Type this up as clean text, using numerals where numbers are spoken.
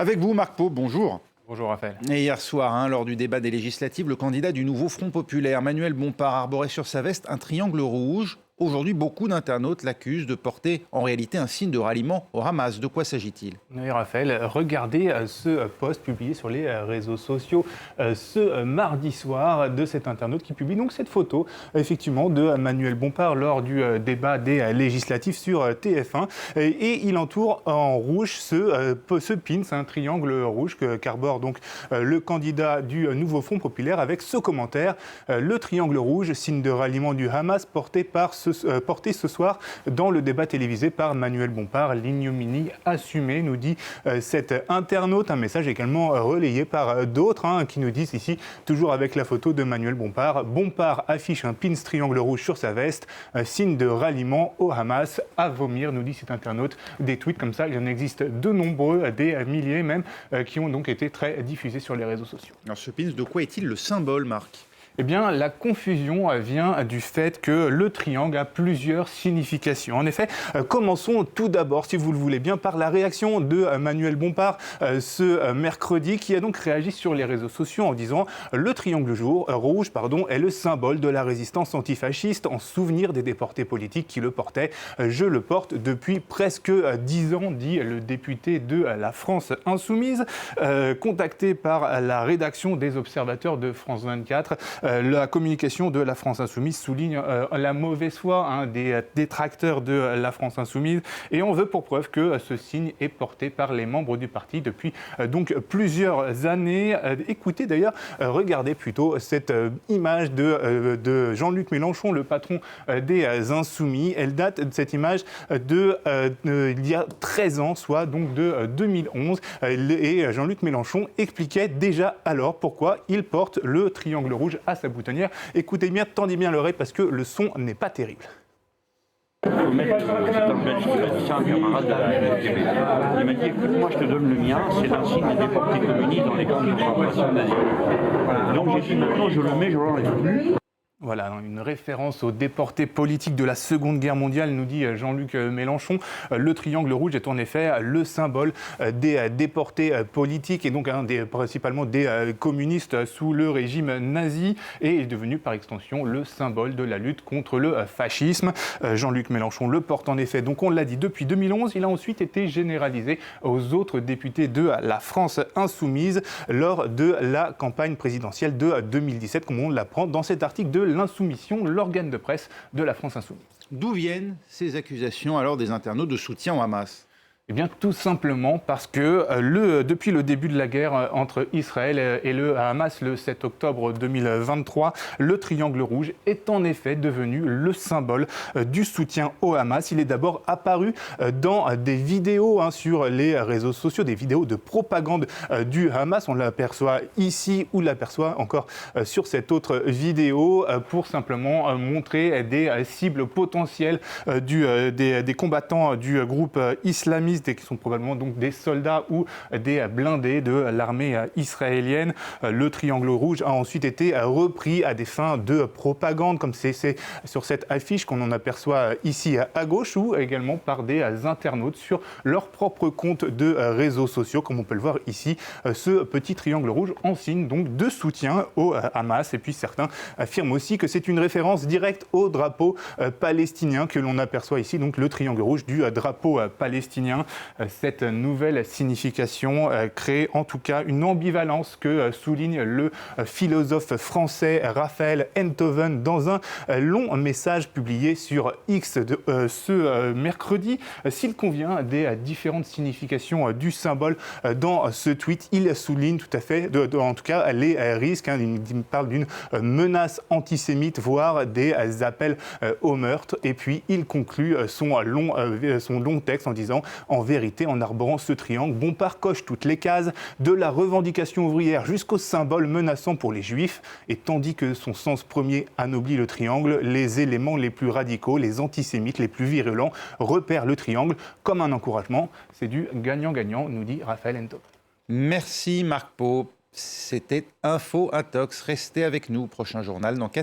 Avec vous, Marc Pau, bonjour. Bonjour Raphaël. Et hier soir, lors du débat des législatives, le candidat du nouveau Front populaire, Manuel Bompard, arborait sur sa veste un triangle rouge. Aujourd'hui, beaucoup d'internautes l'accusent de porter en réalité un signe de ralliement au Hamas. De quoi s'agit-il ? Oui Raphaël, regardez ce post publié sur les réseaux sociaux ce mardi soir de cet internaute qui publie donc cette photo effectivement de Manuel Bompard lors du débat des législatives sur TF1 et il entoure en rouge ce pin, c'est un triangle rouge qu'arbore donc le candidat du nouveau Front populaire avec ce commentaire: le triangle rouge, signe de ralliement du Hamas porté ce soir dans le débat télévisé par Manuel Bompard, l'ignominie assumée, nous dit cet internaute. Un message également relayé par d'autres qui nous disent ici, toujours avec la photo de Manuel Bompard: Bompard affiche un pins triangle rouge sur sa veste, signe de ralliement au Hamas. À vomir, nous dit cet internaute. Des tweets comme ça, il en existe de nombreux, des milliers même, qui ont donc été très diffusés sur les réseaux sociaux. Alors ce pins, de quoi est-il le symbole, Marc ? Eh bien, la confusion vient du fait que le triangle a plusieurs significations. En effet, commençons tout d'abord, si vous le voulez bien, par la réaction de Manuel Bompard ce mercredi, qui a donc réagi sur les réseaux sociaux en disant « Le triangle rouge est le symbole de la résistance antifasciste en souvenir des déportés politiques qui le portaient. Je le porte depuis presque 10 ans », dit le député de la France Insoumise. Contacté par la rédaction des Observateurs de France 24, la communication de la France Insoumise souligne la mauvaise foi des détracteurs de la France Insoumise et on veut pour preuve que ce signe est porté par les membres du parti depuis donc plusieurs années. Écoutez d'ailleurs, regardez plutôt cette image de Jean-Luc Mélenchon, le patron des Insoumis. Elle date de cette image il y a 13 ans, soit donc de 2011. Et Jean-Luc Mélenchon expliquait déjà alors pourquoi il porte le triangle rouge à sa boutonnière. Écoutez bien, tendez bien l'oreille parce que le son n'est pas terrible. C'est un camarade il m'a dit écoute, moi je te donne le mien, c'est l'insigne des déportés communistes dans les camps de concentration nazie. Donc j'ai dit maintenant je le mets, je l'enlève plus. Voilà, une référence aux déportés politiques de la Seconde Guerre mondiale, nous dit Jean-Luc Mélenchon. Le triangle rouge est en effet le symbole des déportés politiques et donc principalement des communistes sous le régime nazi et est devenu par extension le symbole de la lutte contre le fascisme. Jean-Luc Mélenchon le porte en effet, donc on l'a dit, depuis 2011. Il a ensuite été généralisé aux autres députés de la France Insoumise lors de la campagne présidentielle de 2017, comme on l'apprend dans cet article de l'Insoumission, l'organe de presse de la France Insoumise. D'où viennent ces accusations alors des internautes de soutien au Hamas ? Eh bien, tout simplement parce que depuis le début de la guerre entre Israël et le Hamas, le 7 octobre 2023, le triangle rouge est en effet devenu le symbole du soutien au Hamas. Il est d'abord apparu dans des vidéos sur les réseaux sociaux, des vidéos de propagande du Hamas. On l'aperçoit ici ou l'aperçoit encore sur cette autre vidéo pour simplement montrer des cibles potentielles des combattants du groupe islamiste, et qui sont probablement donc des soldats ou des blindés de l'armée israélienne. Le triangle rouge a ensuite été repris à des fins de propagande, comme c'est sur cette affiche qu'on en aperçoit ici à gauche, ou également par des internautes sur leur propre compte de réseaux sociaux, comme on peut le voir ici, ce petit triangle rouge en signe donc de soutien au Hamas. Et puis certains affirment aussi que c'est une référence directe au drapeau palestinien que l'on aperçoit ici, donc le triangle rouge du drapeau palestinien. Cette nouvelle signification crée en tout cas une ambivalence que souligne le philosophe français Raphaël Enthoven dans un long message publié sur X ce mercredi. S'il convient des différentes significations du symbole dans ce tweet, il souligne tout à fait, en tout cas, les risques. Il parle d'une menace antisémite, voire des appels au meurtre. Et puis, il conclut son long texte en disant « En vérité, en arborant ce triangle, Bompard coche toutes les cases, de la revendication ouvrière jusqu'au symbole menaçant pour les juifs. Et tandis que son sens premier anoblit le triangle, les éléments les plus radicaux, les antisémites les plus virulents, repèrent le triangle comme un encouragement. C'est du gagnant-gagnant », nous dit Raphaël Enthoven. Merci Marc Pau. C'était Info Intox. Restez avec nous. Prochain journal dans 4